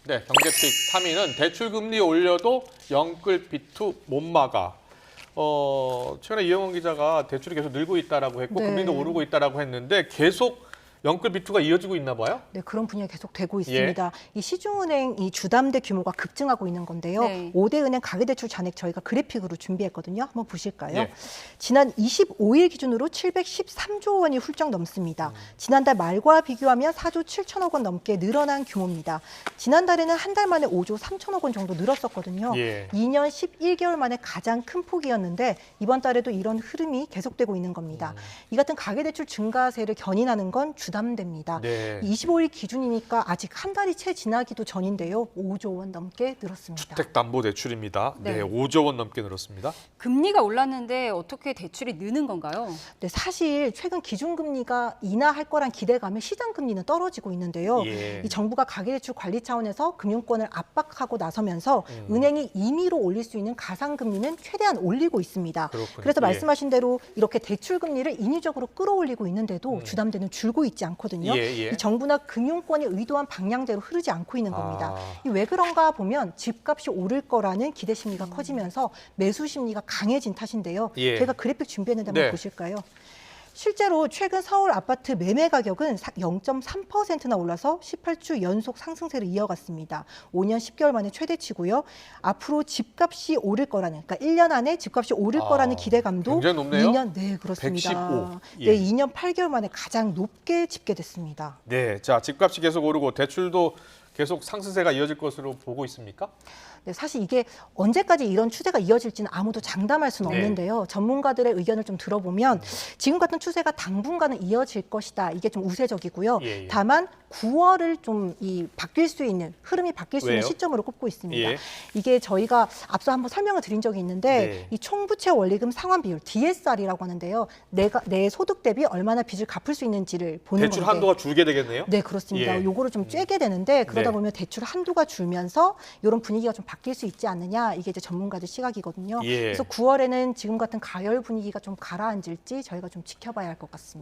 네, 경제픽 3위는 대출금리 올려도 영끌 비투 못 막아. 최근에 이영원 기자가 대출이 계속 늘고 있다라고 했고 네. 금리도 오르고 있다라고 했는데 계속 영끌비투가 이어지고 있나 봐요? 네, 그런 분위기가 계속 되고 있습니다. 이 시중은행 이 주담대 규모가 급증하고 있는 건데요. 네. 5대 은행 가계대출 잔액 저희가 그래픽으로 준비했거든요. 한번 보실까요? 예. 지난 25일 기준으로 713조 원이 훌쩍 넘습니다. 지난달 말과 비교하면 4조 7천억 원 넘게 늘어난 규모입니다. 지난달에는 한 달 만에 5조 3천억 원 정도 늘었었거든요. 예. 2년 11개월 만에 가장 큰 폭이었는데 이번 달에도 이런 흐름이 계속되고 있는 겁니다. 이 같은 가계대출 증가세를 견인하는 건 주담대입니다. 네. 25일 기준이니까 아직 한 달이 채 지나기도 전인데요. 5조 원 넘게 늘었습니다. 주택담보대출입니다. 네, 네. 5조 원 넘게 늘었습니다. 금리가 올랐는데 어떻게 대출이 느는 건가요? 네, 사실 최근 기준금리가 인하할 거란 기대감에 시장금리는 떨어지고 있는데요. 예. 이 정부가 가계대출 관리 차원에서 금융권을 압박하고 나서면서 은행이 임의로 올릴 수 있는 가상금리는 최대한 올리고 있습니다. 그렇군요. 그래서 예. 말씀하신 대로 이렇게 대출금리를 인위적으로 끌어올리고 있는데도 주담대는 줄고 있지 않거든요. 예, 예. 이 정부나 금융권이 의도한 방향대로 흐르지 않고 있는 겁니다. 아. 이 왜 그런가 보면 집값이 오를 거라는 기대 심리가 커지면서 매수 심리가 강해진 탓인데요. 예. 제가 그래픽 준비했는데 한번 네. 보실까요? 실제로 최근 서울 아파트 매매 가격은 0.3%나 올라서 18주 연속 상승세를 이어갔습니다. 5년 10개월 만에 최대치고요. 앞으로 집값이 오를 거라는, 그러니까 1년 안에 집값이 오를 거라는 기대감도 굉장히 높네요. 2년, 네, 그렇습니다. 115. 예. 네, 2년 8개월 만에 가장 높게 집계됐습니다. 네, 자 집값이 계속 오르고 대출도 계속 상승세가 이어질 것으로 보고 있습니까? 네, 사실 이게 언제까지 이런 추세가 이어질지는 아무도 장담할 수는 네. 없는데요. 전문가들의 의견을 좀 들어보면 지금 같은 추세가 당분간은 이어질 것이다. 이게 좀 우세적이고요. 예, 예. 다만 9월을 좀 바뀔 수 있는 흐름이 바뀔 수 왜요? 있는 시점으로 꼽고 있습니다. 예. 이게 저희가 앞서 한번 설명을 드린 적이 있는데 네. 이 총부채 원리금 상환 비율 DSR이라고 하는데요. 내 소득 대비 얼마나 빚을 갚을 수 있는지를 보는 대출 건데. 한도가 줄게 되겠네요. 네, 그렇습니다. 예. 요거를 좀 쬐게 되는데 그러다 네. 보면 대출 한도가 줄면서 이런 분위기가 좀 바뀔 수 있지 않느냐. 이게 이제 전문가들 시각이거든요. 예. 그래서 9월에는 지금 같은 가열 분위기가 좀 가라앉을지 저희가 좀 지켜봐야 할 것 같습니다.